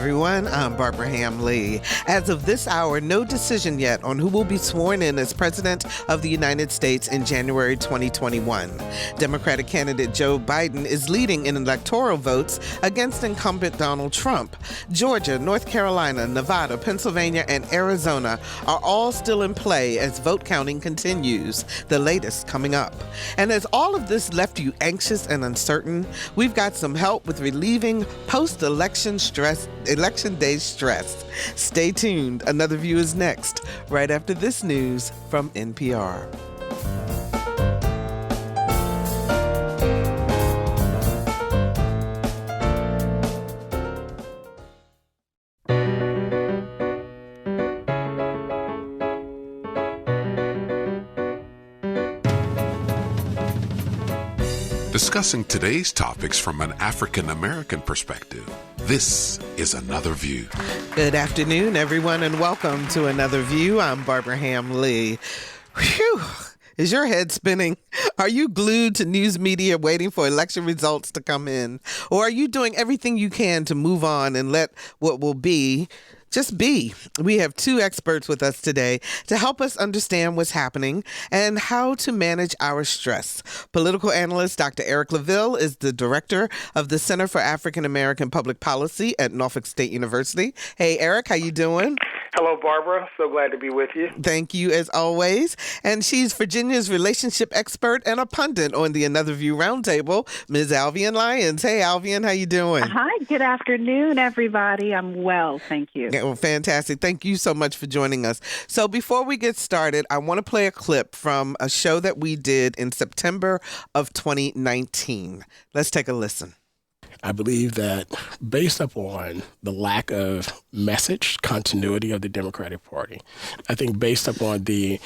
everyone. I'm Barbara Ham-Lee. As of this hour, no decision yet on who will be sworn in as President of the United States in January 2021. Democratic candidate Joe Biden is leading in electoral votes against incumbent Donald Trump. Georgia, North Carolina, Nevada, Pennsylvania, and Arizona are all still in play as vote counting continues, the latest coming up. And as all of this left you anxious and uncertain, we've got some help with relieving post-election election day stress. Stay tuned. Another View is next, right after this news from NPR. Discussing today's topics from an African-American perspective, this is Another View. Good afternoon, everyone, and welcome to Another View. I'm Barbara Ham-Lee. Whew. Is your head spinning? Are you glued to news media waiting for election results to come in? Or are you doing everything you can to move on and let what will be just be? We have two experts with us today to help us understand what's happening and how to manage our stress. Political analyst Dr. Claville is the director of the Center for African American Public Policy at Norfolk State University. Hey, Eric, how you doing? Hello, Barbara. So glad to be with you. Thank you, as always. And she's Virginia's relationship expert and a pundit on the Another View Roundtable, Ms. Alvean Lyons. Hey, Alvean, how you doing? Hi, good afternoon, everybody. I'm well, thank you. Yeah, well, fantastic. Thank you so much for joining us. So before we get started, I want to play a clip from a show that we did in September of 2019. Let's take a listen. I believe that based upon the lack of message continuity of the Democratic Party, I think based upon the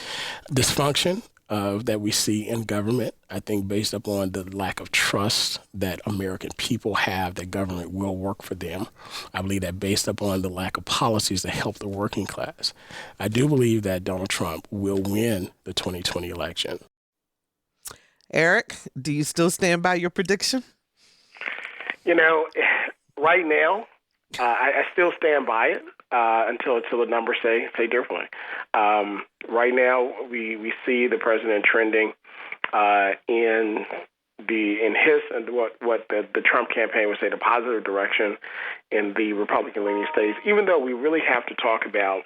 dysfunction that we see in government, I think based upon the lack of trust that American people have that government will work for them, I believe that based upon the lack of policies that help the working class, I do believe that Donald Trump will win the 2020 election. Eric, do you still stand by your prediction? You know, right now, I still stand by it until the numbers say differently. Right now, we see the president trending in his and what the Trump campaign would say the positive direction in the Republican-leaning states. Even though we really have to talk about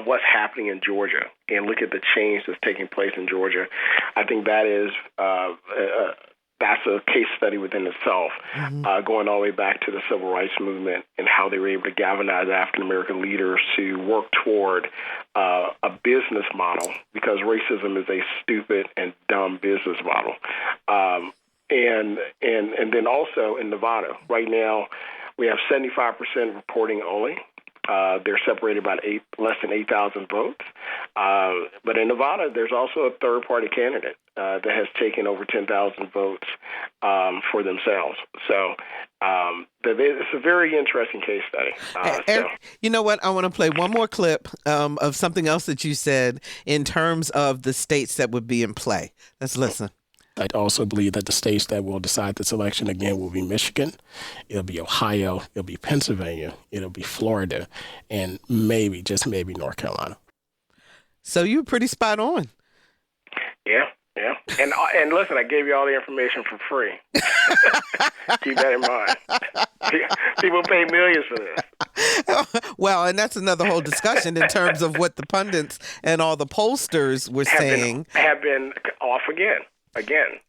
what's happening in Georgia and look at the change that's taking place in Georgia, I think that is that's a case study within itself, going all the way back to the civil rights movement and how they were able to galvanize African-American leaders to work toward a business model, because racism is a stupid and dumb business model. And then also in Nevada, right now, we have 75% reporting only. They're separated by less than 8,000 votes. But in Nevada, there's also a third-party candidate that has taken over 10,000 votes for themselves. So it's a very interesting case study. Eric, you know what? I want to play one more clip of something else that you said in terms of the states that would be in play. Let's listen. I also believe that the states that will decide this election again will be Michigan, it'll be Ohio, it'll be Pennsylvania, it'll be Florida, and maybe, just maybe, North Carolina. So you're pretty spot on. Yeah. And listen, I gave you all the information for free. Keep that in mind. People pay millions for this. Well, and that's another whole discussion in terms of what the pundits and all the pollsters were saying. Have been off again.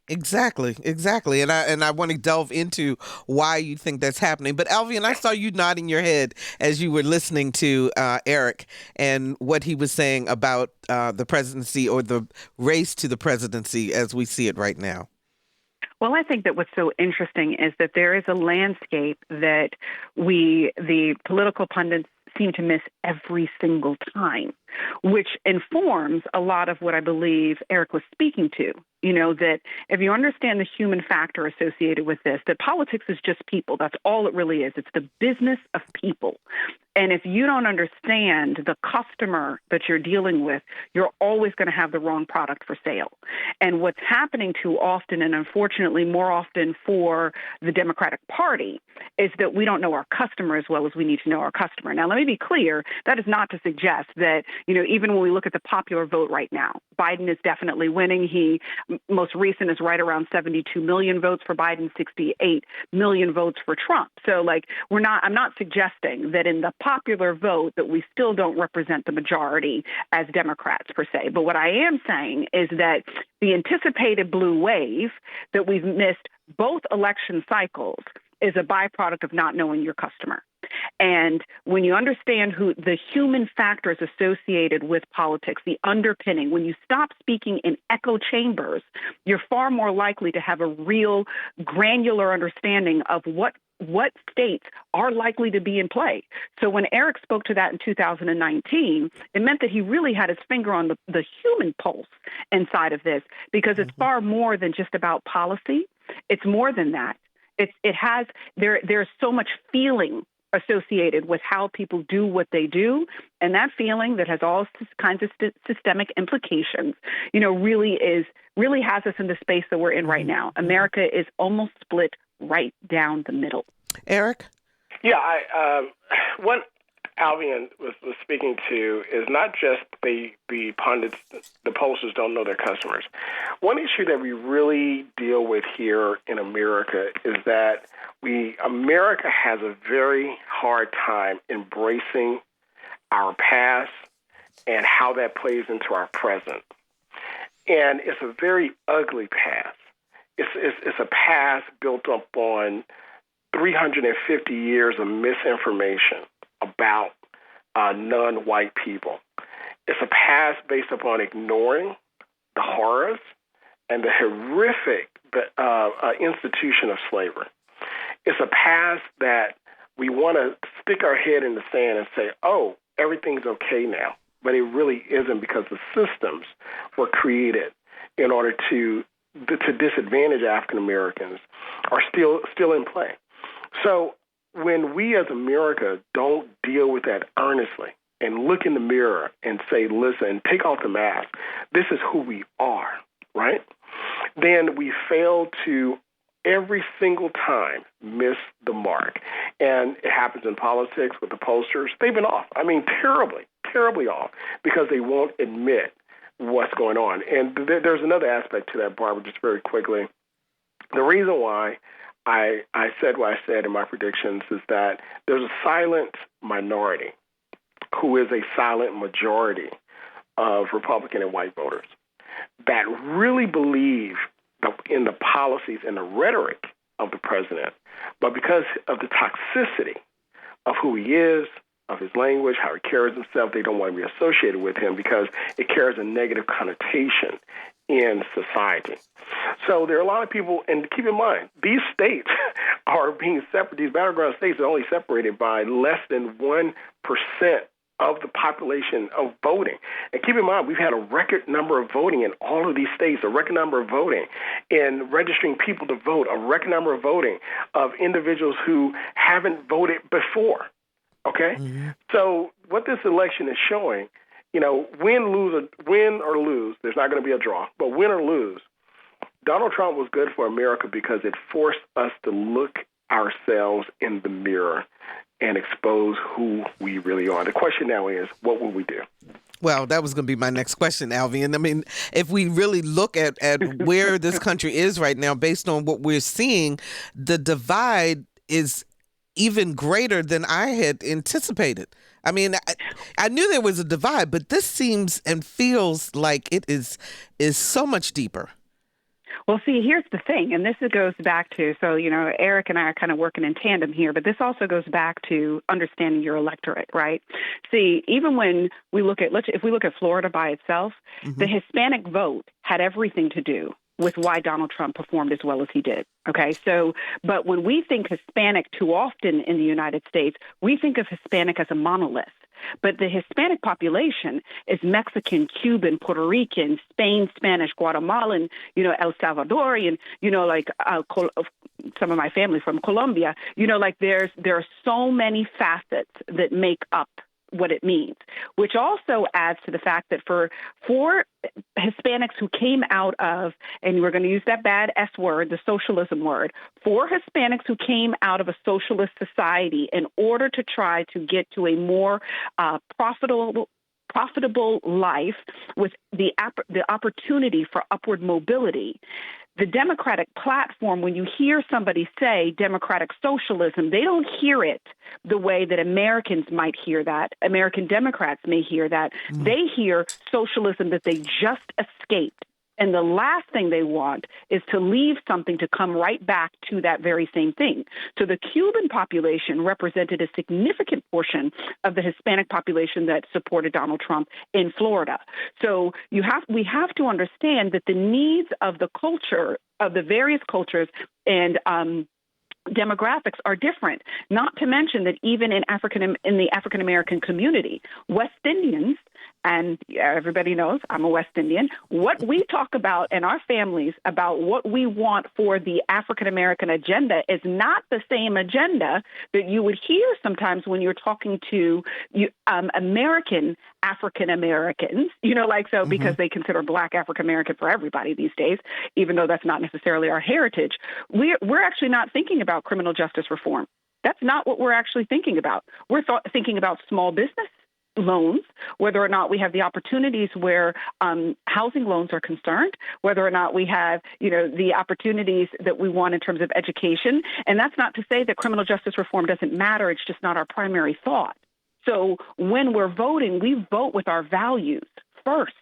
Exactly. And I want to delve into why you think that's happening. But Alvean, I saw you nodding your head as you were listening to Eric and what he was saying about the presidency or the race to the presidency as we see it right now. Well, I think that what's so interesting is that there is a landscape that the political pundits, seem to miss every single time, which informs a lot of what I believe Eric was speaking to. You know, that if you understand the human factor associated with this, that politics is just people. That's all it really is. It's the business of people. And if you don't understand the customer that you're dealing with, you're always going to have the wrong product for sale. And what's happening too often, and unfortunately more often for the Democratic Party, is that we don't know our customer as well as we need to know our customer. Now, let me be clear. That is not to suggest that, even when we look at the popular vote right now, Biden is definitely winning. He most recent is right around 72 million votes for Biden, 68 million votes for Trump. So I'm not suggesting that in the popular vote that we still don't represent the majority as Democrats per se. But what I am saying is that the anticipated blue wave that we've missed both election cycles is a byproduct of not knowing your customer. And when you understand who the human factors associated with politics, the underpinning, when you stop speaking in echo chambers, you're far more likely to have a real granular understanding of what states are likely to be in play. So when Eric spoke to that in 2019, it meant that he really had his finger on the human pulse inside of this, because it's far more than just about policy. It's more than that. There's so much feeling associated with how people do what they do, and that feeling that has all kinds of systemic implications, really has us in the space that we're in right now. America is almost split right down the middle. Eric? Yeah, what Alvean was speaking to is not just the pundits, the pollsters don't know their customers. One issue that we really deal with here in America is that America has a very hard time embracing our past and how that plays into our present. And it's a very ugly past. It's a past built up on 350 years of misinformation about non-white people. It's a past based upon ignoring the horrors and the horrific institution of slavery. It's a past that we want to stick our head in the sand and say, oh, everything's okay now. But it really isn't, because the systems were created in order to disadvantage African Americans are still in play. So when we as America don't deal with that earnestly and look in the mirror and say, listen, take off the mask, this is who we are, right? Then we fail to every single time miss the mark. And it happens in politics with the pollsters. They've been off. I mean, terribly off, because they won't admit what's going on. And there's another aspect to that, Barbara, just very quickly. The reason why I said what I said in my predictions is that there's a silent minority who is a silent majority of Republican and white voters that really believe in the policies and the rhetoric of the president, but because of the toxicity of who he is, of his language, how he carries himself, they don't want to be associated with him because it carries a negative connotation in society. So there are a lot of people, and keep in mind, these states are being separate. These battleground states are only separated by less than 1% of the population of voting. And keep in mind, we've had a record number of voting in all of these states, a record number of voting in registering people to vote, a record number of voting of individuals who haven't voted before. Okay? Mm-hmm. So what this election is showing, win or lose, there's not going to be a draw, but win or lose, Donald Trump was good for America because it forced us to look ourselves in the mirror and expose who we really are. The question now is, what will we do? Well, that was going to be my next question, Alvean. I mean, if we really look at where this country is right now, based on what we're seeing, the divide is even greater than I had anticipated. I mean, I knew there was a divide, but this seems and feels like it is so much deeper. Well, see, here's the thing, and this goes back to, so, Eric and I are kind of working in tandem here, but this also goes back to understanding your electorate, right? See, even when we look at, if we look at Florida by itself, mm-hmm. the Hispanic vote had everything to do with why Donald Trump performed as well as he did. Okay, so, but when we think Hispanic too often in the United States, we think of Hispanic as a monolith. But the Hispanic population is Mexican, Cuban, Puerto Rican, Spain, Spanish, Guatemalan, El Salvadorian, some of my family from Colombia. There are so many facets that make up what it means, which also adds to the fact that for Hispanics who came out of, and we're going to use that bad S word, the socialism word, for Hispanics who came out of a socialist society in order to try to get to a more profitable life with the opportunity for upward mobility. The Democratic platform, when you hear somebody say democratic socialism, they don't hear it the way that Americans might hear that. American Democrats may hear that. They hear socialism that they just escaped. And the last thing they want is to leave something to come right back to that very same thing. So the Cuban population represented a significant portion of the Hispanic population that supported Donald Trump in Florida. So we have to understand that the needs of the culture, of the various cultures and demographics are different, not to mention that even in the African American community, West Indians, and everybody knows I'm a West Indian, what we talk about in our families about what we want for the African American agenda is not the same agenda that you would hear sometimes when you're talking to American African Americans, because they consider Black African American for everybody these days, even though that's not necessarily our heritage. We're actually not thinking about criminal justice reform. That's not what we're actually thinking about. We're thinking about small business loans, whether or not we have the opportunities where housing loans are concerned, whether or not we have, the opportunities that we want in terms of education. And that's not to say that criminal justice reform doesn't matter. It's just not our primary thought. So when we're voting, we vote with our values first.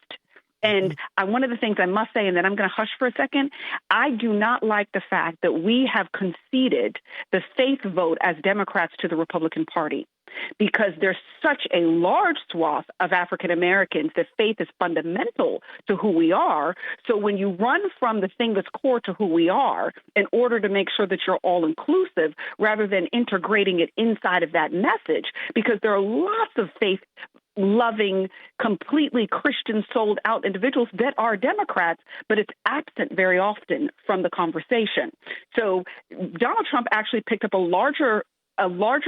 And one of the things I must say, and then I'm going to hush for a second, I do not like the fact that we have conceded the faith vote as Democrats to the Republican Party, because there's such a large swath of African Americans that faith is fundamental to who we are. So when you run from the thing that's core to who we are in order to make sure that you're all inclusive, rather than integrating it inside of that message, because there are lots of faith-loving, completely Christian, sold-out individuals that are Democrats, but it's absent very often from the conversation. So Donald Trump actually picked up a larger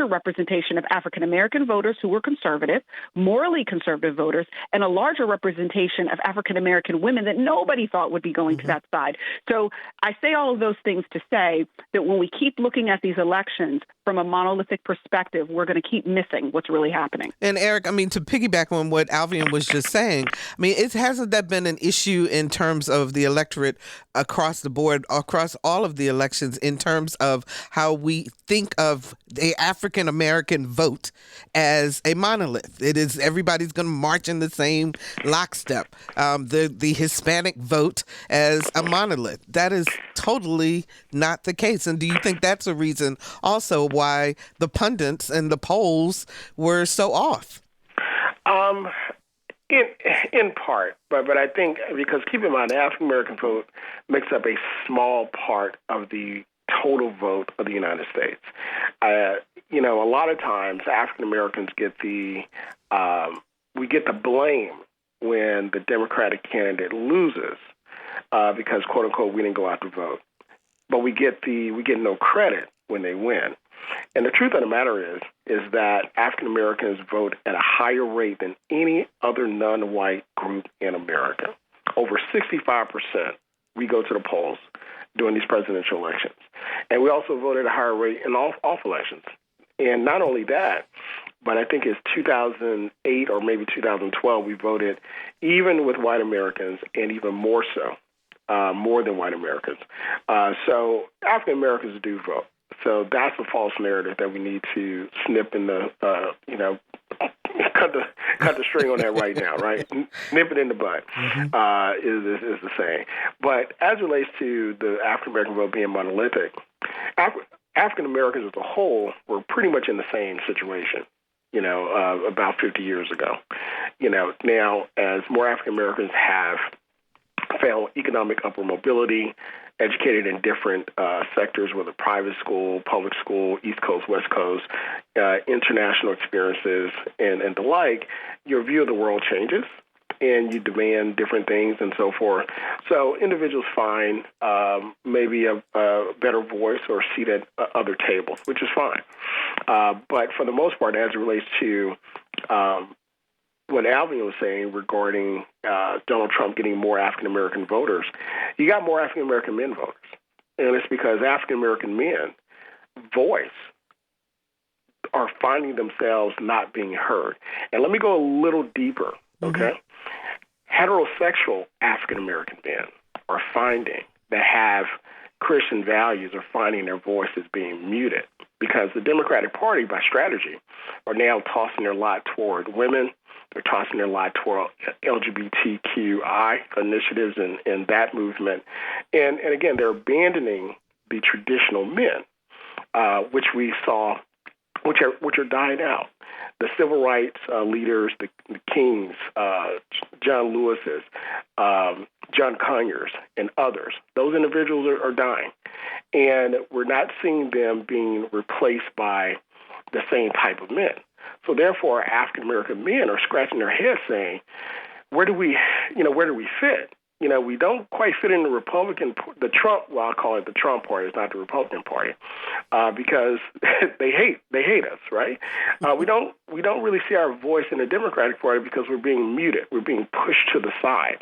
representation of African American voters who were conservative, morally conservative voters, and a larger representation of African American women that nobody thought would be going to that side. So I say all of those things to say that when we keep looking at these elections from a monolithic perspective, we're going to keep missing what's really happening. And Eric, to piggyback on what Alvean was just saying, hasn't that been an issue in terms of the electorate across the board, across all of the elections, in terms of how we think of the African American vote as a monolith? It is, everybody's going to march in the same lockstep. The Hispanic vote as a monolith. That is totally not the case. And do you think that's a reason also why the pundits and the polls were so off? In part, but I think, because keep in mind, the African American vote makes up a small part of the total vote of the United States. A lot of times African Americans get the blame when the Democratic candidate loses, because quote unquote we didn't go out to vote, but we get no credit when they win. And the truth of the matter is that African Americans vote at a higher rate than any other non-white group in America. Over 65%, we go to the polls during these presidential elections. And we also vote at a higher rate in all elections. And not only that, but I think it's 2008 or maybe 2012, we voted even with white Americans, and even more so, more than white Americans. So African Americans do vote. So that's a false narrative that we need to snip in the, cut the string on that right now, right? Nip it in the bud, is the saying. But as it relates to the African American vote being monolithic, African Americans as a whole were pretty much in the same situation, about 50 years ago. Now, as more African Americans have found economic upward mobility, educated in different sectors, whether private school, public school, East Coast, West Coast, international experiences, and the like, your view of the world changes, and you demand different things and so forth. So individuals find maybe a better voice or seat at other tables, which is fine. But for the most part, as it relates to what Alvean was saying regarding Donald Trump getting more African-American voters, you got more African-American men voters. And it's because African-American men voice are finding themselves not being heard. And let me go a little deeper, okay? Heterosexual African-American men are finding that have Christian values are finding their voices being muted because the Democratic Party, by strategy, are now tossing their lot toward women. They're tossing their lot toward LGBTQI initiatives and that movement. And again, they're abandoning the traditional men, which we saw, which are dying out. The civil rights leaders, the Kings, John Lewis's, John Conyers, and others, those individuals are dying. And we're not seeing them being replaced by the same type of men. So therefore, African-American men are scratching their heads saying, where do we fit? We don't quite fit in the Trump, well, I'll call it the Trump party. It's not the Republican Party, because they hate us, right? We don't really see our voice in the Democratic Party because we're being muted. We're being pushed to the side.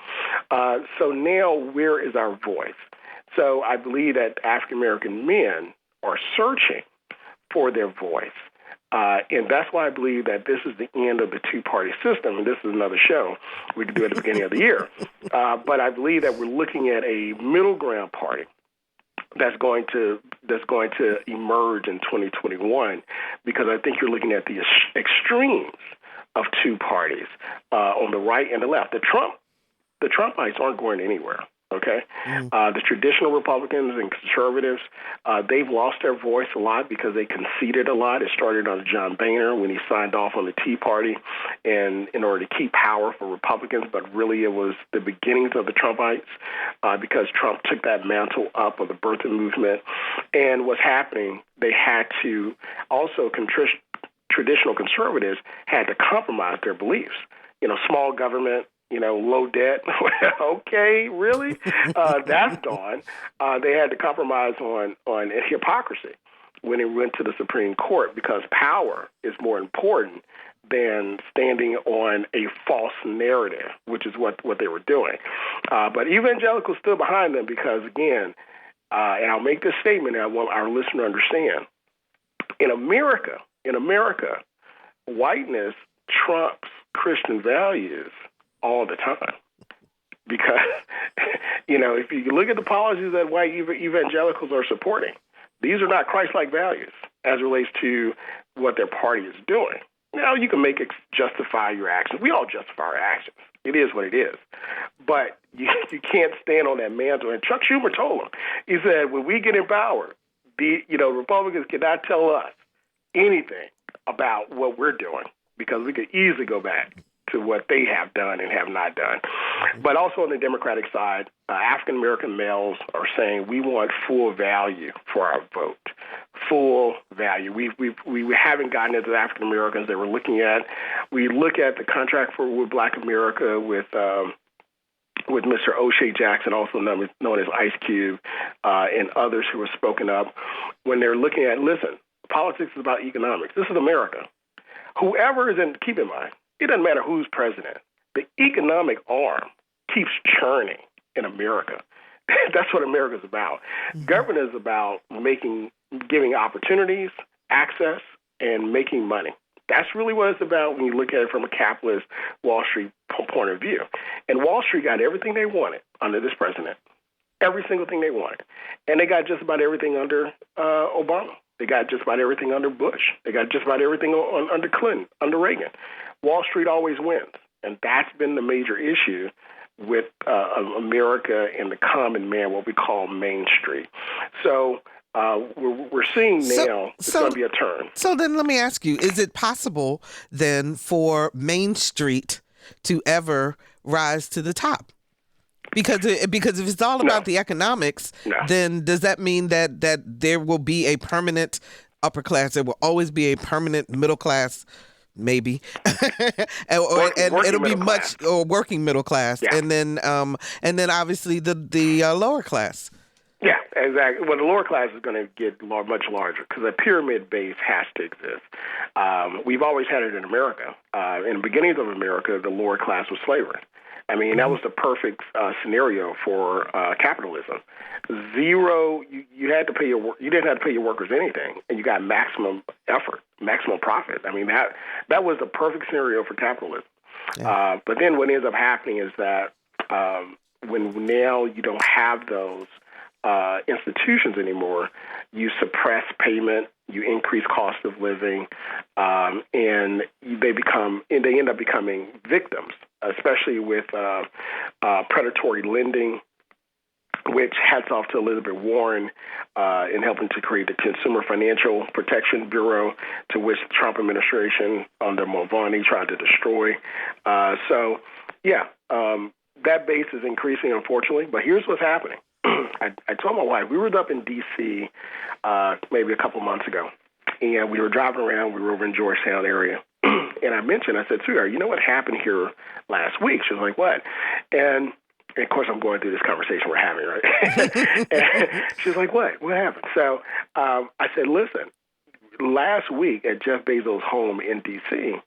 So now where is our voice? So I believe that African-American men are searching for their voice. And that's why I believe that this is the end of the two-party system, and this is another show we could do at the beginning of the year. But I believe that we're looking at a middle ground party that's going to emerge in 2021, because I think you're looking at the extremes of two parties on the right and the left. The Trumpites aren't going anywhere. Okay, the traditional Republicans and conservatives, they've lost their voice a lot because they conceded a lot. It started under John Boehner when he signed off on the Tea Party, and in order to keep power for Republicans, but really it was the beginnings of the Trumpites because Trump took that mantle up of the birthing movement. And what's happening, they had to also traditional conservatives had to compromise their beliefs. Small government. Low debt. Okay, really? That's gone. They had to compromise on hypocrisy when it went to the Supreme Court because power is more important than standing on a false narrative, which is what they were doing. But evangelicals stood behind them because, again, and I'll make this statement and I want our listener to understand, in America, whiteness trumps Christian values all the time. Because, if you look at the policies that white evangelicals are supporting, these are not Christ-like values as it relates to what their party is doing. Now, you can justify your actions. We all justify our actions. It is what it is. But you can't stand on that mantle. And Chuck Schumer told him, he said, when we get in power, Republicans cannot tell us anything about what we're doing because we could easily go back to what they have done and have not done. But also on the Democratic side, African-American males are saying we want full value for our vote, full value. We haven't gotten into the African-Americans that we're looking at. We look at the contract with Black America with Mr. O'Shea Jackson, also known as Ice Cube, and others who have spoken up when they're looking at, listen, politics is about economics. This is America. Whoever is in, keep in mind, it doesn't matter who's president. The economic arm keeps churning in America. That's what America's about. Mm-hmm. Government is about giving opportunities, access, and making money. That's really what it's about when you look at it from a capitalist Wall Street point of view. And Wall Street got everything they wanted under this president, every single thing they wanted. And they got just about everything under Obama. They got just about everything under Bush. They got just about everything under Clinton, under Reagan. Wall Street always wins, and that's been the major issue with America and the common man, what we call Main Street. So we're seeing now it's going to be a turn. So then let me ask you, is it possible then for Main Street to ever rise to the top? Because if it's all about the economics, then does that mean that there will be a permanent upper class? There will always be a permanent middle class, maybe, and it'll be working middle class, and then obviously the lower class. Yeah, exactly. Well, the lower class is going to get much larger because a pyramid base has to exist. We've always had it in America. In the beginnings of America, the lower class was slavery. I mean, that was the perfect scenario for capitalism. Zero, you had to pay you didn't have to pay your workers anything, and you got maximum effort, maximum profit. I mean, that was the perfect scenario for capitalism. Yeah. But then what ends up happening is that when now you don't have those institutions anymore, you suppress payment, you increase cost of living, and they end up becoming victims, especially with predatory lending, which hats off to Elizabeth Warren in helping to create the Consumer Financial Protection Bureau, to which the Trump administration under Mulvaney tried to destroy. That base is increasing, unfortunately. But here's what's happening. I told my wife, we were up in D.C. Maybe a couple months ago, and we were driving around. We were over in Georgetown area, and I said to her, you know what happened here last week? She was like, what? And of course, I'm going through this conversation we're having, right? And she's like, what? What happened? So I said, listen, last week at Jeff Bezos' home in D.C.,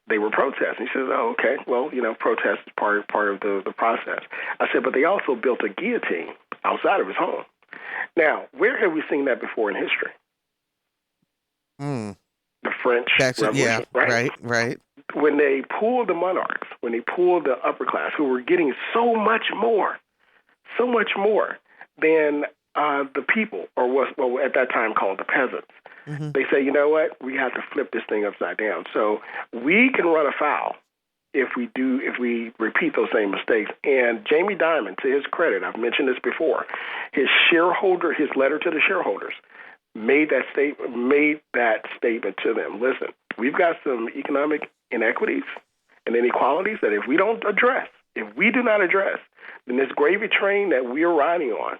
they were protesting. He says, oh, okay, well, protest is part of the process. I said, but they also built a guillotine outside of his home. Now, where have we seen that before in history? The French Revolution, right. When they pulled the monarchs, when they pulled the upper class, who were getting so much more than the people, or what at that time called the peasants. Mm-hmm. They say, you know what, we have to flip this thing upside down. So we can run afoul if we repeat those same mistakes. And Jamie Dimon, to his credit, I've mentioned this before, his letter to the shareholders made that statement to them. Listen, we've got some economic inequities and inequalities that if we do not address, then this gravy train that we're riding on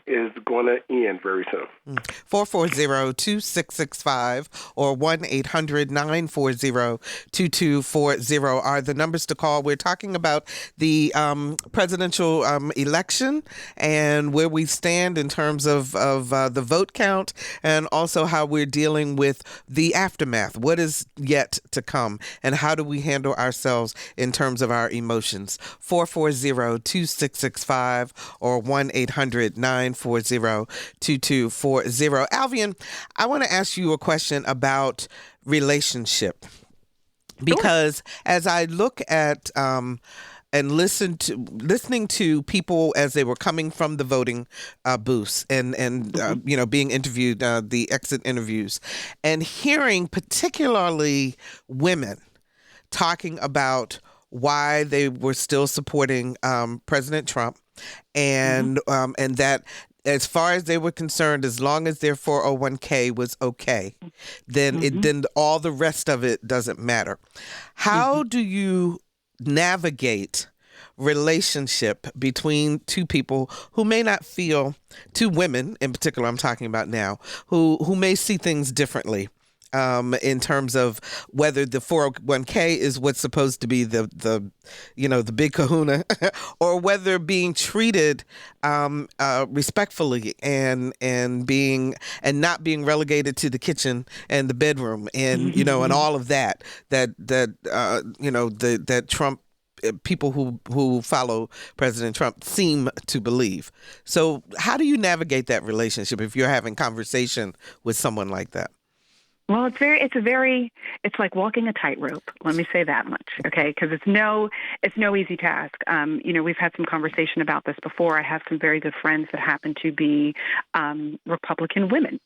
is going to end very soon. 440-2665 or 1-800-940-2240 are the numbers to call. We're talking about the presidential election and where we stand in terms of the vote count, and also how we're dealing with the aftermath. What is yet to come, and how do we handle ourselves in terms of our emotions? 440-2665 or 1-800-940-2240. Alvean, I want to ask you a question about relationship, because as I look at and listening to people as they were coming from the voting booths and being interviewed, the exit interviews, and hearing particularly women talking about why they were still supporting President Trump, and that as far as they were concerned, as long as their 401k was okay, then all the rest of it doesn't matter. How do you navigate relationship between two people who may not feel, two women in particular I'm talking about now, who may see things differently? In terms of whether the 401k is what's supposed to be the big kahuna, or whether being treated respectfully and not being relegated to the kitchen and the bedroom and and all of that Trump people who follow President Trump seem to believe. So how do you navigate that relationship if you're having conversation with someone like that? Well, it's like walking a tightrope. Let me say that much, okay? Because it's no easy task. We've had some conversation about this before. I have some very good friends that happen to be Republican women,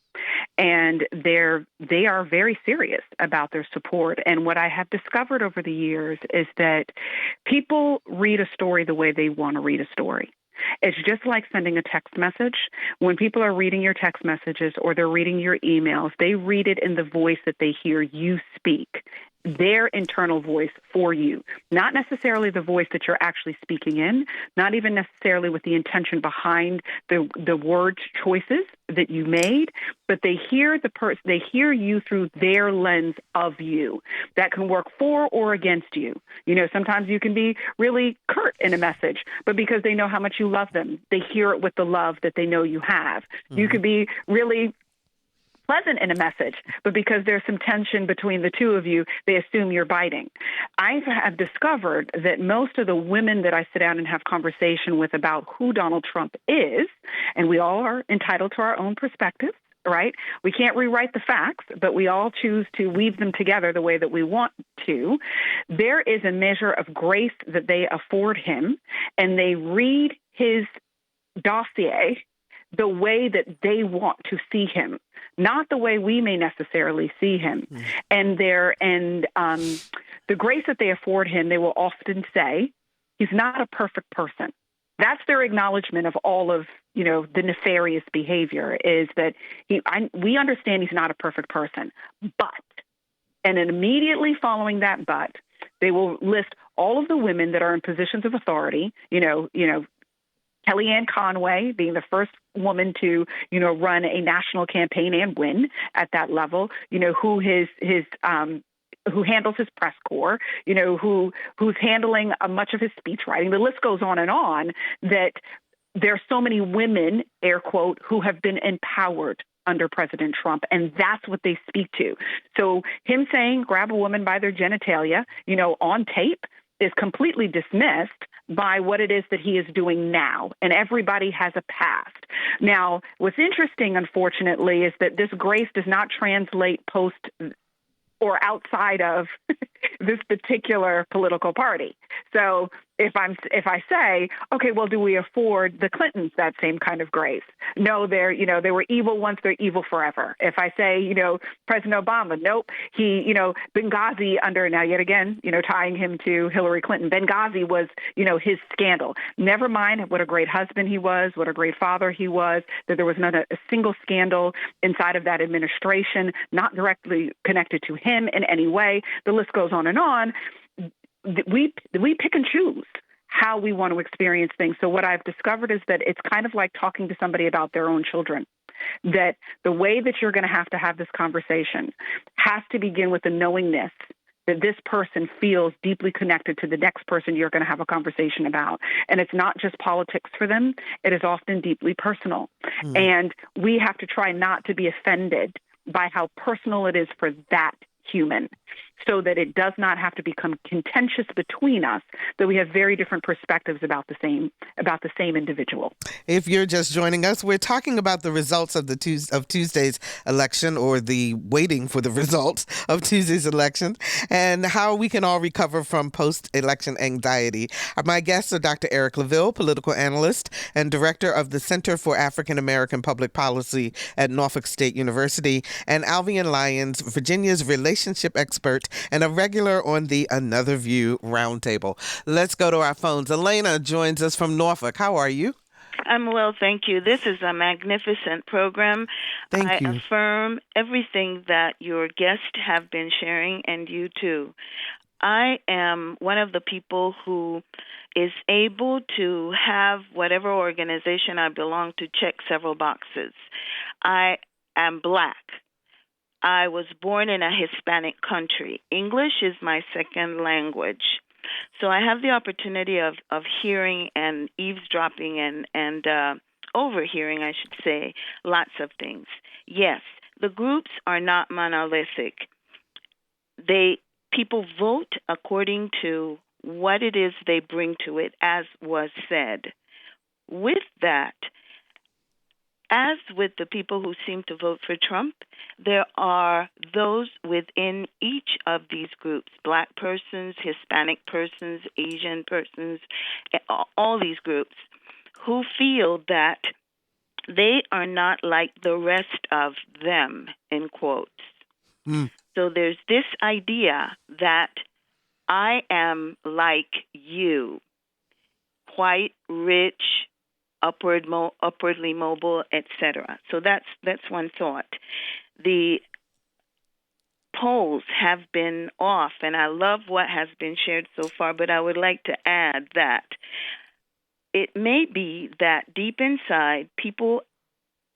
and they are very serious about their support. And what I have discovered over the years is that people read a story the way they want to read a story. It's just like sending a text message. When people are reading your text messages or they're reading your emails, they read it in the voice that they hear you speak. their internal voice for you, not necessarily the voice that you're actually speaking in, not even necessarily with the intention behind the word choices that you made, but they hear they hear you through their lens of you. That can work for or against you. Sometimes you can be really curt in a message, but because they know how much you love them, they hear it with the love that they know you have. Mm-hmm. You could be really pleasant in a message, but because there's some tension between the two of you, they assume you're biting. I have discovered that most of the women that I sit down and have conversation with about who Donald Trump is, and we all are entitled to our own perspectives, right? We can't rewrite the facts, but we all choose to weave them together the way that we want to. There is a measure of grace that they afford him, and they read his dossier the way that they want to see him, not the way we may necessarily see him. Mm. And the grace that they afford him, they will often say, he's not a perfect person. That's their acknowledgement of all of, the nefarious behavior, is that we understand he's not a perfect person, but, and then immediately following that but, they will list all of the women that are in positions of authority, Kellyanne Conway being the first woman to, run a national campaign and win at that level, who handles his press corps, who's handling much of his speech writing. The list goes on and on, that there are so many women, air quote, who have been empowered under President Trump, and that's what they speak to. So him saying grab a woman by their genitalia, on tape is completely dismissed by what it is that he is doing now. And everybody has a past. Now, what's interesting, unfortunately, is that this grace does not translate post or outside of this particular political party. So if I say, okay, well, do we afford the Clintons that same kind of grace? No, they were evil once, they're evil forever. If I say, President Obama, nope, he, Benghazi now yet again, tying him to Hillary Clinton. Benghazi was, his scandal. Never mind what a great husband he was, what a great father he was, that there was not a single scandal inside of that administration, not directly connected to him in any way. The list goes on and on. We pick and choose how we want to experience things. So what I've discovered is that it's kind of like talking to somebody about their own children, that the way that you're going to have this conversation has to begin with the knowingness that this person feels deeply connected to the next person you're going to have a conversation about. And it's not just politics for them. It is often deeply personal. Mm. And we have to try not to be offended by how personal it is for that human, so that it does not have to become contentious between us, that we have very different perspectives about the same individual. If you're just joining us, we're talking about the results of Tuesday's election, or the waiting for the results of Tuesday's election, and how we can all recover from post-election anxiety. My guests are Dr. Eric Claville, political analyst and director of the Center for African American Public Policy at Norfolk State University, and Alvean Lyons, Virginia's relationship expert and a regular on the Another View Roundtable. Let's go to our phones. Elena joins us from Norfolk. How are you? I'm well, thank you. This is a magnificent program. Thank you. I affirm everything that your guests have been sharing, and you too. I am one of the people who is able to have whatever organization I belong to check several boxes. I am Black. I was born in a Hispanic country. English is my second language. So I have the opportunity of hearing and eavesdropping and overhearing, I should say, lots of things. Yes, the groups are not monolithic. People vote according to what it is they bring to it, as was said. With that, as with the people who seem to vote for Trump, there are those within each of these groups, Black persons, Hispanic persons, Asian persons, all these groups, who feel that they are not like the rest of them, in quotes. Mm. So there's this idea that I am like you, white, rich, upwardly mobile, etc. So that's one thought. The polls have been off, and I love what has been shared so far, but I would like to add that it may be that deep inside, people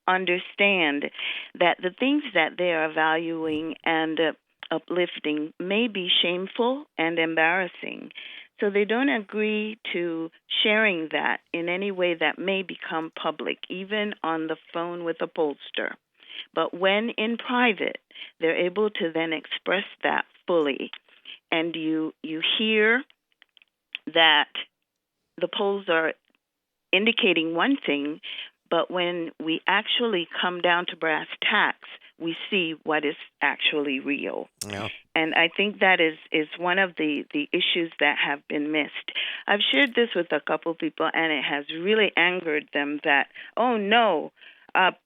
understand that the things that they are valuing and uplifting may be shameful and embarrassing. So they don't agree to sharing that in any way that may become public, even on the phone with a pollster. But when in private, they're able to then express that fully. And you hear that the polls are indicating one thing, but when we actually come down to brass tacks, we see what is actually real. Yeah. And I think that is one of the issues that have been missed. I've shared this with a couple people, and it has really angered them that, oh, no,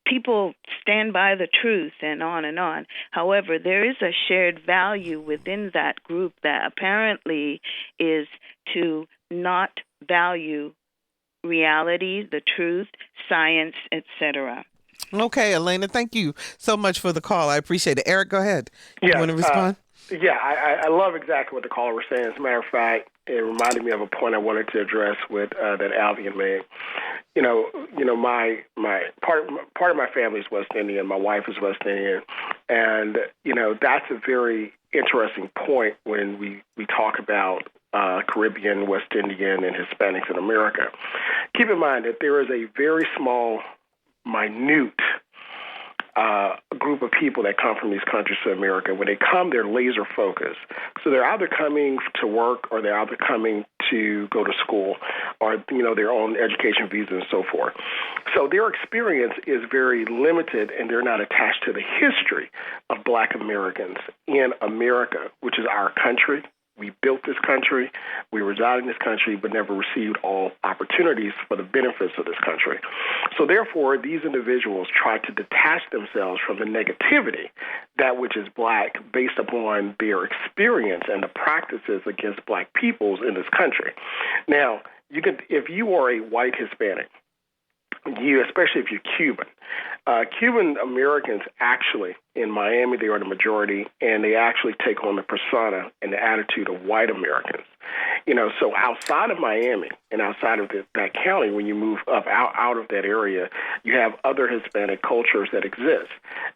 people stand by the truth and on and on. However, there is a shared value within that group that apparently is to not value reality, the truth, science, etc. Okay, Elena, thank you so much for the call. I appreciate it. Eric, go ahead. You want to respond? I love exactly what the caller was saying. As a matter of fact, it reminded me of a point I wanted to address with that Alvean made. My part of my family is West Indian. My wife is West Indian, and that's a very interesting point when we talk about Caribbean, West Indian, and Hispanics in America. Keep in mind that there is a very small, minute group of people that come from these countries to America. When they come, they're laser focused. So they're either coming to work or they're either coming to go to school or, their own education visa and so forth. So their experience is very limited, and they're not attached to the history of Black Americans in America, which is our country. We built this country, we reside in this country, but never received all opportunities for the benefits of this country. So therefore, these individuals try to detach themselves from the negativity, that which is Black, based upon their experience and the practices against Black peoples in this country. Now, if you are a white Hispanic, especially if you're Cuban, Cuban Americans actually, in Miami, they are the majority, and they actually take on the persona and the attitude of white Americans. So outside of Miami and outside of that county, when you move up out of that area, you have other Hispanic cultures that exist,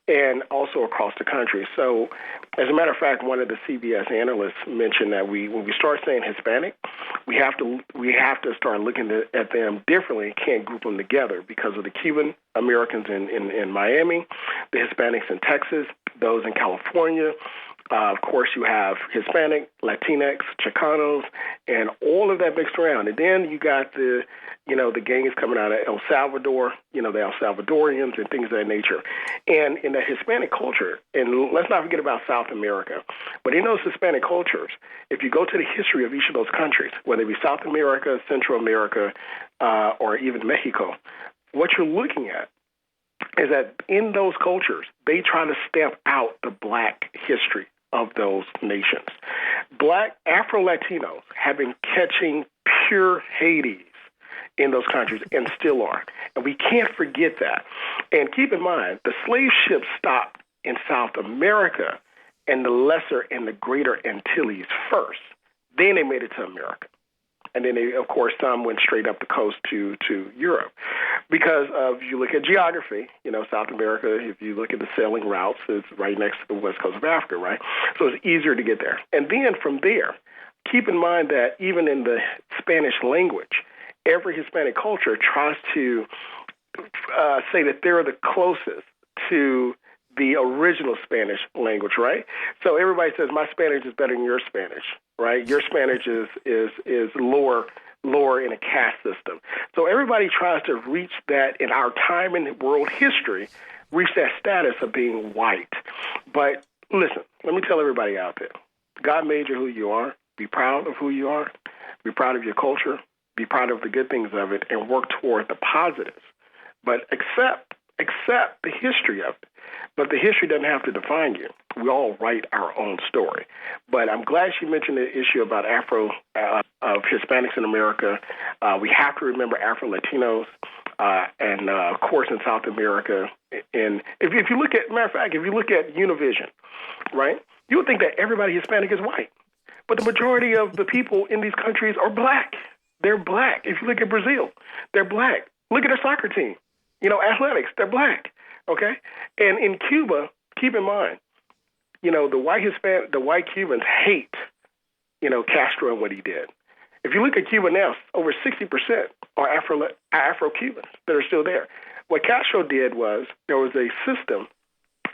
and also across the country. So, as a matter of fact, one of the CBS analysts mentioned that when we start saying Hispanic, we have to start looking at them differently. Can't group them together because of the Cuban Americans in Miami, the Hispanics in Texas, those in California. Of course, you have Hispanic, Latinx, Chicanos, and all of that mixed around. And then you got the gangs coming out of El Salvador, the El Salvadorians and things of that nature. And in the Hispanic culture, and let's not forget about South America, but in those Hispanic cultures, if you go to the history of each of those countries, whether it be South America, Central America, or even Mexico, what you're looking at is that in those cultures, they try to stamp out the Black history of those nations. Black Afro-Latinos have been catching pure Hades in those countries and still are. And we can't forget that. And keep in mind, the slave ships stopped in South America and the Lesser and the Greater Antilles first. Then they made it to America. And then, of course, some went straight up the coast to Europe. Because if you look at geography, South America, if you look at the sailing routes, it's right next to the west coast of Africa, right? So it's easier to get there. And then from there, keep in mind that even in the Spanish language, every Hispanic culture tries to say that they're the closest to the original Spanish language, right? So everybody says, my Spanish is better than your Spanish, right? Your Spanish is lower in a caste system. So everybody tries to reach that in our time in world history, reach that status of being white. But listen, let me tell everybody out there, God made you who you are. Be proud of who you are. Be proud of your culture. Be proud of the good things of it and work toward the positives. But accept the history of it. But the history doesn't have to define you. We all write our own story. But I'm glad she mentioned the issue about of Hispanics in America. We have to remember Afro-Latinos and, of course, in South America. And if you look at, matter of fact, if you look at Univision, right? You would think that everybody Hispanic is white. But the majority of the people in these countries are black. They're black. If you look at Brazil, they're black. Look at their soccer team. Athletics, they're black. Okay? And in Cuba, keep in mind, the white Cubans hate, Castro and what he did. If you look at Cuba now, over 60% are Afro-Cubans that are still there. What Castro did was there was a system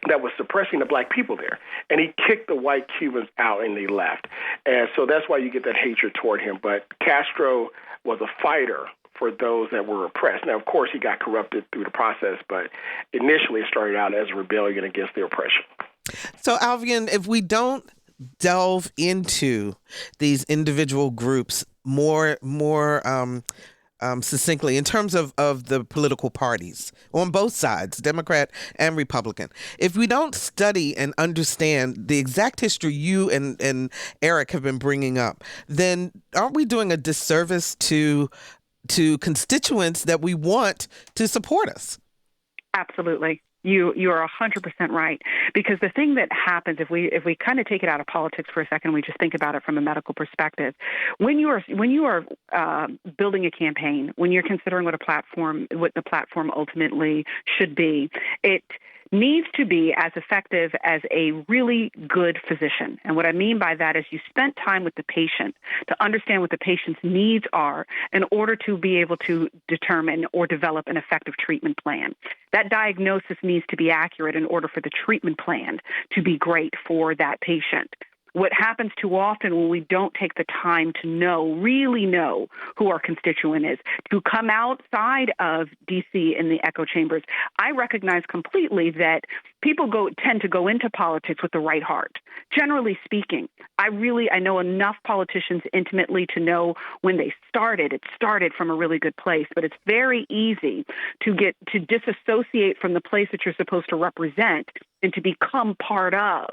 that was suppressing the black people there, and he kicked the white Cubans out and they left. And so that's why you get that hatred toward him. But Castro was a fighter for those that were oppressed. Now, of course, he got corrupted through the process, but initially it started out as a rebellion against the oppression. So, Alvean, if we don't delve into these individual groups more succinctly in terms of the political parties on both sides, Democrat and Republican, if we don't study and understand the exact history you and Eric have been bringing up, then aren't we doing a disservice to constituents that we want to support us? Absolutely. You are 100% right, because the thing that happens if we kind of take it out of politics for a second, we just think about it from a medical perspective. When you are building a campaign, when you're considering what the platform ultimately should be, it needs to be as effective as a really good physician. And what I mean by that is you spent time with the patient to understand what the patient's needs are in order to be able to determine or develop an effective treatment plan. That diagnosis needs to be accurate in order for the treatment plan to be great for that patient. What happens too often when we don't take the time to really know who our constituent is, to come outside of D.C. in the echo chambers, I recognize completely that people tend to go into politics with the right heart. Generally speaking, I know enough politicians intimately to know when they started, it started from a really good place, but it's very easy to disassociate from the place that you're supposed to represent and to become part of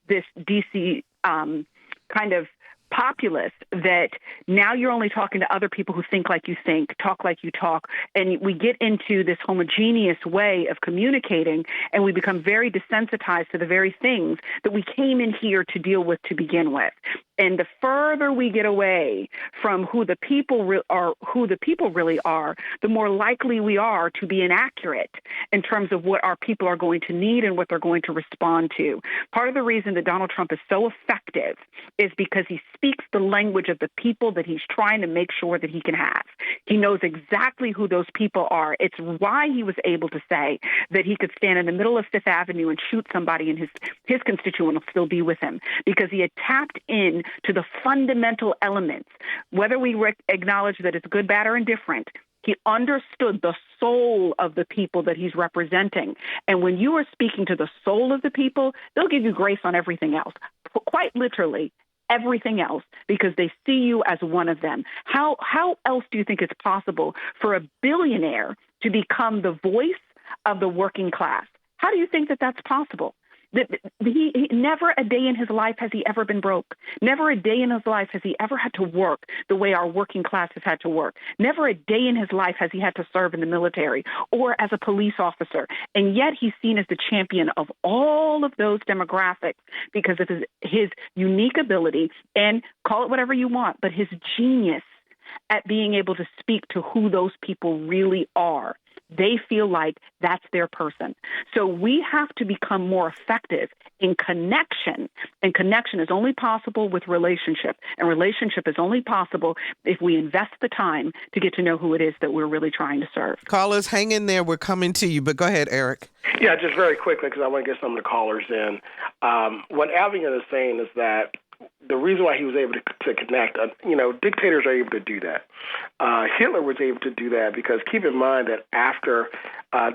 this D.C. kind of populace that now you're only talking to other people who think like you think, talk like you talk, and we get into this homogeneous way of communicating, and we become very desensitized to the very things that we came in here to deal with to begin with. And the further we get away from who the people really are, the more likely we are to be inaccurate in terms of what our people are going to need and what they're going to respond to. Part of the reason that Donald Trump is so effective is because he speaks the language of the people that he's trying to make sure that he can have. He knows exactly who those people are. It's why he was able to say that he could stand in the middle of Fifth Avenue and shoot somebody and his constituent will still be with him, because he had tapped in to the fundamental elements. Whether we acknowledge that it's good, bad, or indifferent, he understood the soul of the people that he's representing. And when you are speaking to the soul of the people, they'll give you grace on everything else, quite literally everything else, because they see you as one of them. How else do you think it's possible for a billionaire to become the voice of the working class? How do you think that that's possible? He never a day in his life has he ever been broke. Never a day in his life has he ever had to work the way our working class has had to work. Never a day in his life has he had to serve in the military or as a police officer. And yet he's seen as the champion of all of those demographics because of his unique ability, and call it whatever you want, but his genius at being able to speak to who those people really are. They feel like that's their person. So we have to become more effective in connection. And connection is only possible with relationship. And relationship is only possible if we invest the time to get to know who it is that we're really trying to serve. Callers, hang in there. We're coming to you. But go ahead, Eric. Yeah, just very quickly, because I want to get some of the callers in. What Alvean is saying is that the reason why he was able to connect, dictators are able to do that. Hitler was able to do that because keep in mind that after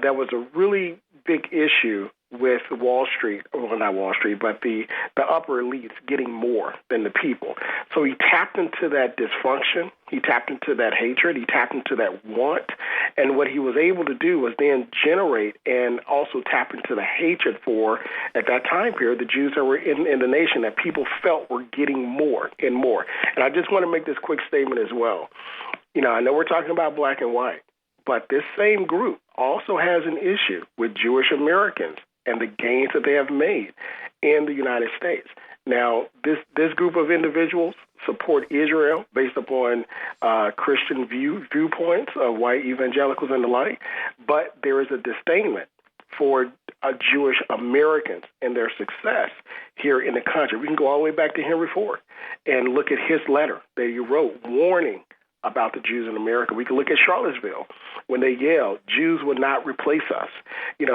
there was a really big issue with Wall Street, well, not Wall Street, but the upper elites getting more than the people. So he tapped into that dysfunction. He tapped into that hatred. He tapped into that want. And what he was able to do was then generate and also tap into the hatred for, at that time period, the Jews that were in the nation that people felt were getting more and more. And I just want to make this quick statement as well. I know we're talking about black and white, but this same group also has an issue with Jewish Americans and the gains that they have made. in the United States. Now, this group of individuals support Israel based upon Christian viewpoints of white evangelicals and the like, but there is a disdainment for Jewish Americans and their success here in the country. We can go all the way back to Henry Ford and look at his letter that he wrote warning about the Jews in America. We can look at Charlottesville when they yelled, "Jews will not replace us."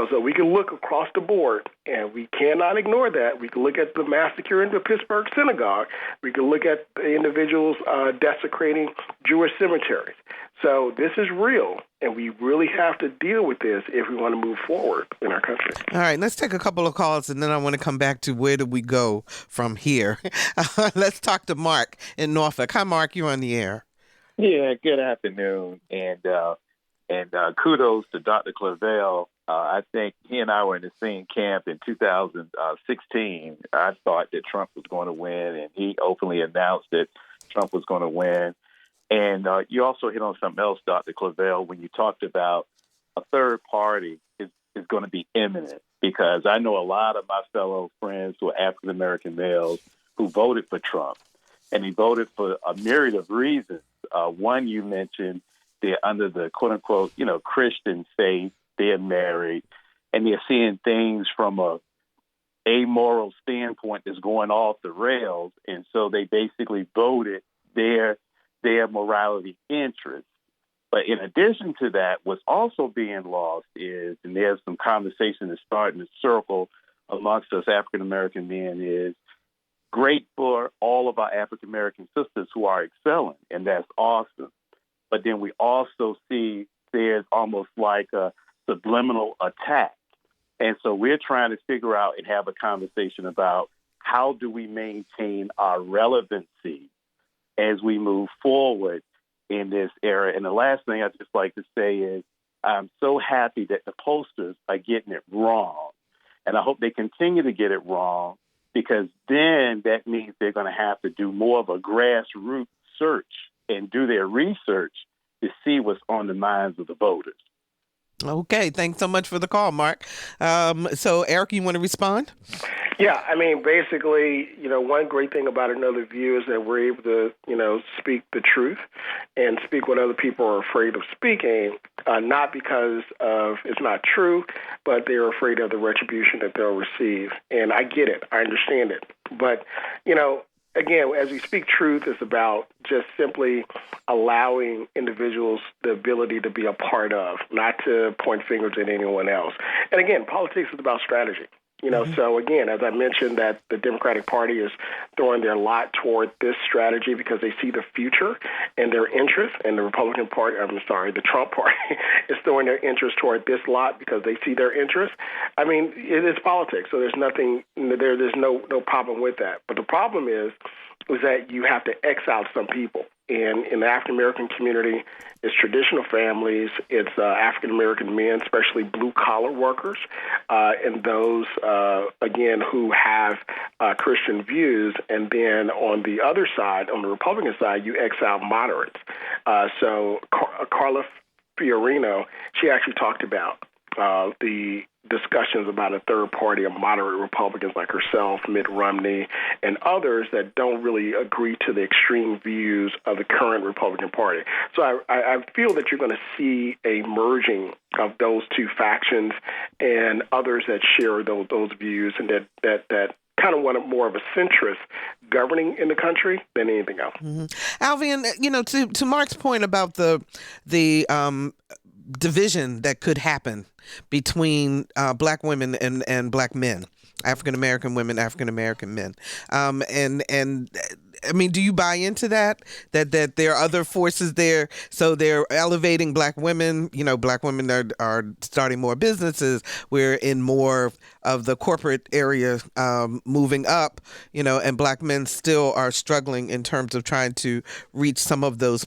So we can look across the board, and we cannot ignore that. We can look at the massacre in the Pittsburgh synagogue. We can look at the individuals desecrating Jewish cemeteries. So this is real, and we really have to deal with this if we want to move forward in our country. All right, let's take a couple of calls, and then I want to come back to where do we go from here. Let's talk to Mark in Norfolk. Hi, Mark. You're on the air. Yeah, good afternoon, and kudos to Dr. Claville. I think he and I were in the same camp in 2016. I thought that Trump was going to win, and he openly announced that Trump was going to win. And you also hit on something else, Dr. Claville, when you talked about a third party is going to be imminent, because I know a lot of my fellow friends who are African-American males who voted for Trump, and he voted for a myriad of reasons. One, you mentioned they're under the quote-unquote, Christian faith, they're married, and they're seeing things from a amoral standpoint that's going off the rails, and so they basically voted their morality interests. But in addition to that, what's also being lost is, and there's some conversation that's starting to circle amongst us African-American men, is great for all of our African-American sisters who are excelling, and that's awesome. But then we also see there's almost like a subliminal attack. And so we're trying to figure out and have a conversation about how do we maintain our relevancy as we move forward in this era. And the last thing I'd just like to say is I'm so happy that the pollsters are getting it wrong. And I hope they continue to get it wrong, because then that means they're going to have to do more of a grassroots search and do their research to see what's on the minds of the voters. Okay, thanks so much for the call, Mark. So, Eric, you want to respond? Yeah, basically, one great thing about Another View is that we're able to, speak the truth and speak what other people are afraid of speaking, not because of it's not true, but they're afraid of the retribution that they'll receive. And I get it. I understand it. But, again, as we speak truth, it's about just simply allowing individuals the ability to be a part of, not to point fingers at anyone else. And again, politics is about strategy. So again, as I mentioned, that the Democratic Party is throwing their lot toward this strategy because they see the future and their interest, and the the Trump Party is throwing their interest toward this lot because they see their interest. It is politics, so there's no problem with that. But the problem is that you have to X out some people. And in the African-American community, it's traditional families, it's African-American men, especially blue-collar workers, and those, again, who have Christian views. And then on the other side, on the Republican side, you X out moderates. So Carla Fiorina, she actually talked about the discussions about a third party of moderate Republicans like herself, Mitt Romney, and others that don't really agree to the extreme views of the current Republican Party. So I feel that you're going to see a merging of those two factions and others that share those views, and that kind of want more of a centrist governing in the country than anything else. Mm-hmm. Alvean, to Mark's point about the division that could happen between black women and black men, African-American women, African-American men. Do you buy into that there are other forces there? So they're elevating black women. Black women are starting more businesses. We're in more of the corporate area, moving up, and black men still are struggling in terms of trying to reach some of those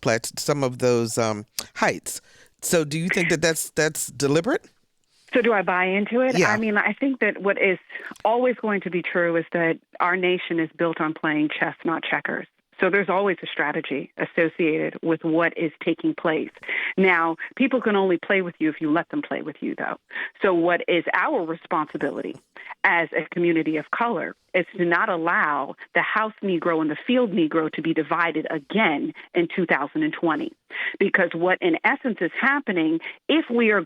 heights. So do you think that that's deliberate? So do I buy into it? Yeah. I think that what is always going to be true is that our nation is built on playing chess, not checkers. So there's always a strategy associated with what is taking place. Now, people can only play with you if you let them play with you, though. So what is our responsibility as a community of color is to not allow the house Negro and the field Negro to be divided again in 2020. Because what in essence is happening, if we were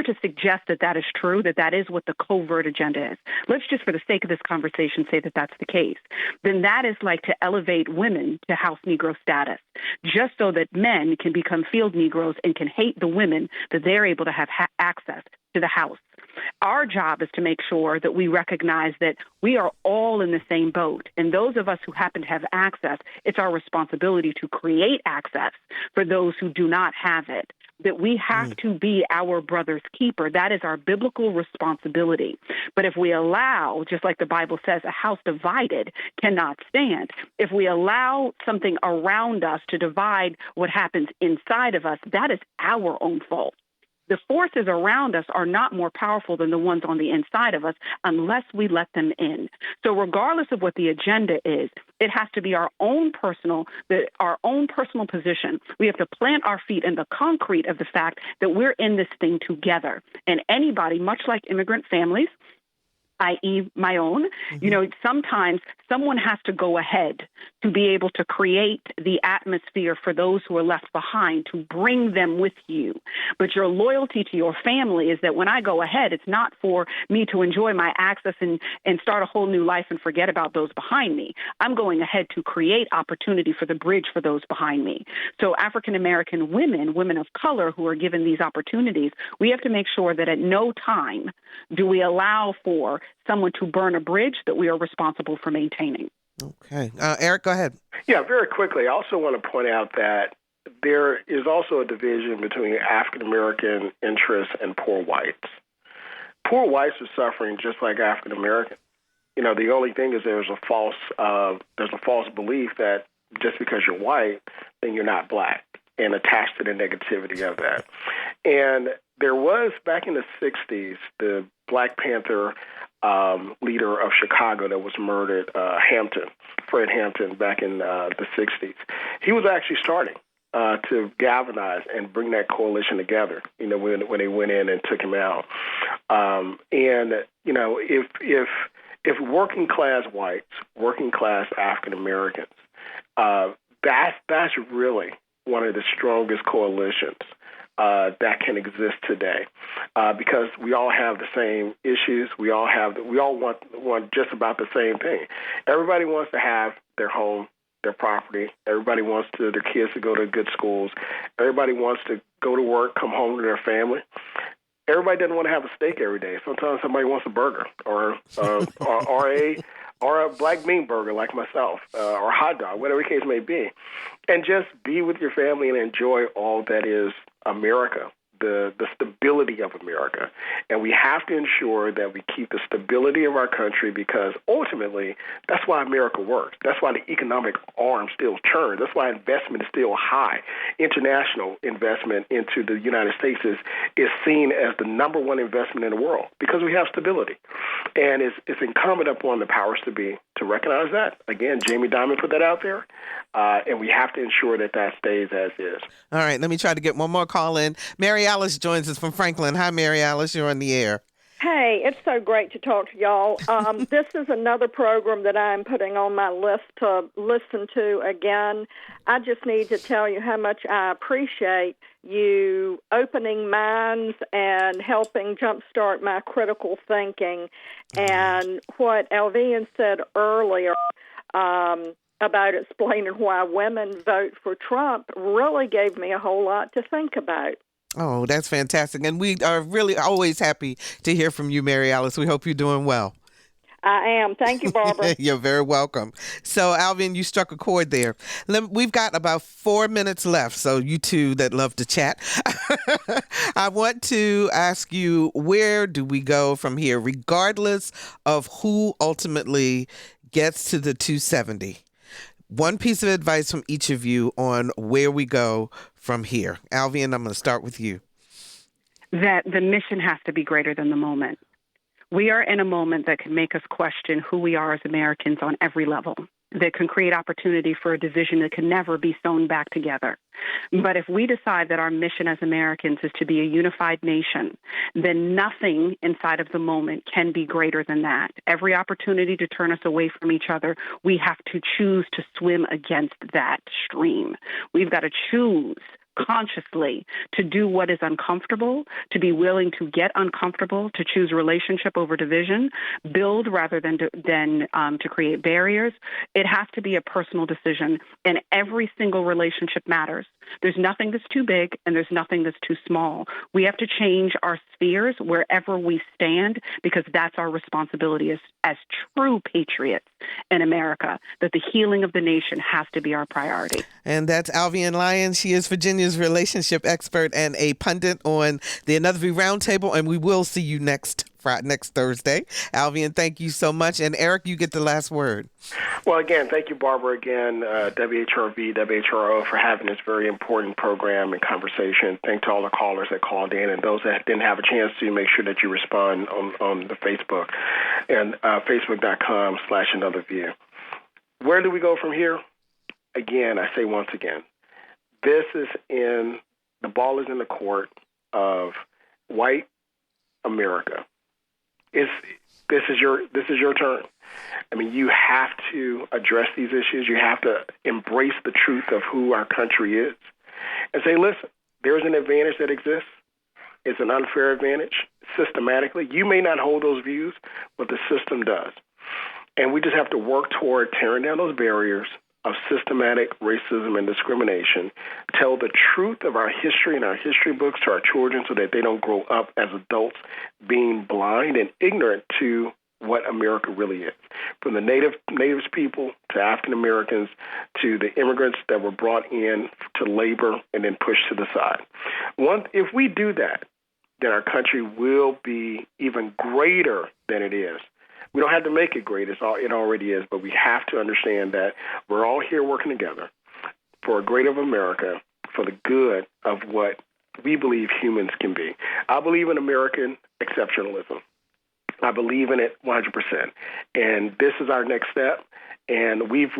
to suggest that that is true, that is what the covert agenda is, let's just for the sake of this conversation say that that's the case, then that is like to elevate women to house Negro status, just so that men can become field Negroes and can hate the women that they're able to have access to the house. Our job is to make sure that we recognize that we are all in the same boat. And those of us who happen to have access, it's our responsibility to create access for those who do not have it. That we have to be our brother's keeper. That is our biblical responsibility. But if we allow, just like the Bible says, a house divided cannot stand. If we allow something around us to divide what happens inside of us, that is our own fault. The forces around us are not more powerful than the ones on the inside of us unless we let them in. So regardless of what the agenda is, it has to be our own personal position. We have to plant our feet in the concrete of the fact that we're in this thing together. And anybody, much like immigrant families, i.e. my own, sometimes someone has to go ahead to be able to create the atmosphere for those who are left behind, to bring them with you. But your loyalty to your family is that when I go ahead, it's not for me to enjoy my access and start a whole new life and forget about those behind me. I'm going ahead to create opportunity for the bridge for those behind me. So African-American women of color who are given these opportunities, we have to make sure that at no time do we allow for someone to burn a bridge that we are responsible for maintaining. Okay. Eric, go ahead. Yeah, very quickly. I also want to point out that there is also a division between African-American interests and poor whites. Poor whites are suffering just like African-American. The only thing is there's a false belief that just because you're white, then you're not black, and attached to the negativity of that. And there was, back in the 60s, the Black Panther leader of Chicago that was murdered, Fred Hampton, back in the 60s. He was actually starting to galvanize and bring that coalition together, when they went in and took him out. If working class whites, working class African Americans, that's really one of the strongest coalitions that can exist today, because we all have the same issues. We all want just about the same thing. Everybody wants to have their home, their property. Everybody wants their kids to go to good schools. Everybody wants to go to work, come home to their family. Everybody doesn't want to have a steak every day. Sometimes somebody wants a burger or a black bean burger like myself, or a hot dog, whatever the case may be, and just be with your family and enjoy all that is America, the stability of America. And we have to ensure that we keep the stability of our country, because ultimately that's why America works. That's why the economic arm still turns. That's why investment is still high. International investment into the United States is seen as the number one investment in the world, because we have stability. And it's incumbent upon the powers to be to recognize that. Again, Jamie Dimon put that out there, and we have to ensure that stays as is. All right, let me try to get one more call in. Mary Alice joins us from Franklin. Hi, Mary Alice. You're on the air. Hey, it's so great to talk to y'all. This is another program that I'm putting on my list to listen to again. I just need to tell you how much I appreciate you opening minds and helping jumpstart my critical thinking. And what Alvean said earlier about explaining why women vote for Trump really gave me a whole lot to think about. Oh, that's fantastic. And we are really always happy to hear from you, Mary Alice. We hope you're doing well. I am. Thank you, Barbara. You're very welcome. So, Alvean, you struck a chord there. We've got about 4 minutes left, so you two that love to chat. I want to ask you, where do we go from here, regardless of who ultimately gets to the 270? One piece of advice from each of you on where we go from here. Alvean, I'm going to start with you. That the mission has to be greater than the moment. We are in a moment that can make us question who we are as Americans on every level. that can create opportunity for a division that can never be sewn back together. But if we decide that our mission as Americans is to be a unified nation, then nothing inside of the moment can be greater than that. Every opportunity to turn us away from each other, we have to choose to swim against that stream. We've got to choose consciously to do what is uncomfortable, to be willing to get uncomfortable, to choose relationship over division, build rather than to create barriers. It has to be a personal decision, and every single relationship matters. There's nothing that's too big, and there's nothing that's too small. We have to change our spheres wherever we stand, because that's our responsibility as true patriots in America, that the healing of the nation has to be our priority. And that's Alvean Lyons. She is Virginia's relationship expert and a pundit on the Another View Roundtable, and we will see you next Thursday. Alvean, thank you so much. And Eric, you get the last word. Well, again, thank you, Barbara, again, WHRV, WHRO, for having this very important program and conversation. Thank to all the callers that called in, and those that didn't have a chance to, make sure that you respond on the Facebook and facebook.com/anotherview. Where do we go from here? Again, I say once again, the ball is in the court of white America. This is your turn. I mean, you have to address these issues. You have to embrace the truth of who our country is and say, listen, there's an advantage that exists. It's an unfair advantage systematically. You may not hold those views, but the system does. And we just have to work toward tearing down those barriers of systematic racism and discrimination, tell the truth of our history and our history books to our children so that they don't grow up as adults being blind and ignorant to what America really is. From the natives people to African Americans to the immigrants that were brought in to labor and then pushed to the side. If we do that, then our country will be even greater than it is. We don't have to make it great. It already is, but we have to understand that we're all here working together for a greater America, for the good of what we believe humans can be. I believe in American exceptionalism. I believe in it 100%. And this is our next step. And we've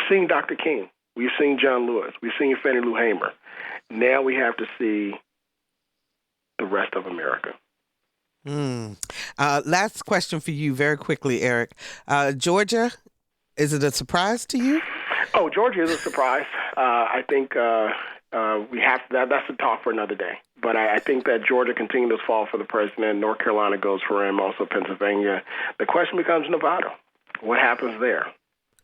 seen Dr. King. We've seen John Lewis. We've seen Fannie Lou Hamer. Now we have to see the rest of America. Last question for you very quickly, Eric. Georgia, is it a surprise to you? Oh, Georgia is a surprise. I think we have that's a talk for another day. But I think that Georgia continues to fall for the president. North Carolina goes for him, also Pennsylvania. The question becomes Nevada. What happens there?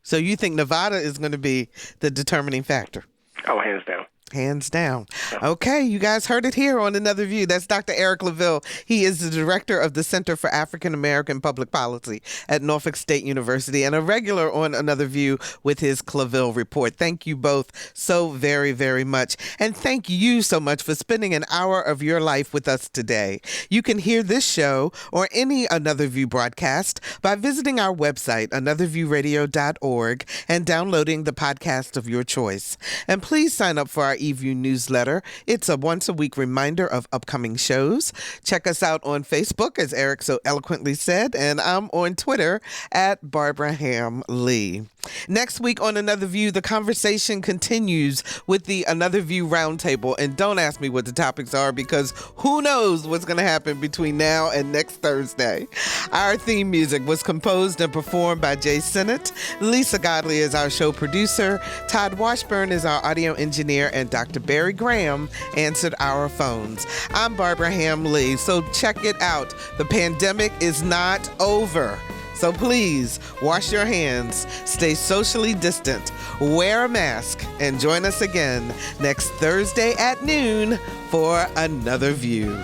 So you think Nevada is going to be the determining factor? Oh, hands down. Hands down. Okay, you guys heard it here on Another View. That's Dr. Eric Claville. He is the director of the Center for African American Public Policy at Norfolk State University and a regular on Another View with his Claville Report. Thank you both so very, very much. And thank you so much for spending an hour of your life with us today. You can hear this show or any Another View broadcast by visiting our website, anotherviewradio.org, and downloading the podcast of your choice. And please sign up for our eView newsletter. It's a once-a-week reminder of upcoming shows. Check us out on Facebook, as Eric so eloquently said, and I'm on Twitter at Barbara Ham Lee. Next week on Another View, the conversation continues with the Another View Roundtable. And don't ask me what the topics are, because who knows what's going to happen between now and next Thursday. Our theme music was composed and performed by Jay Sinnott. Lisa Godley is our show producer. Todd Washburn is our audio engineer, and Dr. Barry Graham answered our phones. I'm Barbara Ham Lee, so check it out. The pandemic is not over. So please wash your hands, stay socially distant, wear a mask, and join us again next Thursday at noon for Another View.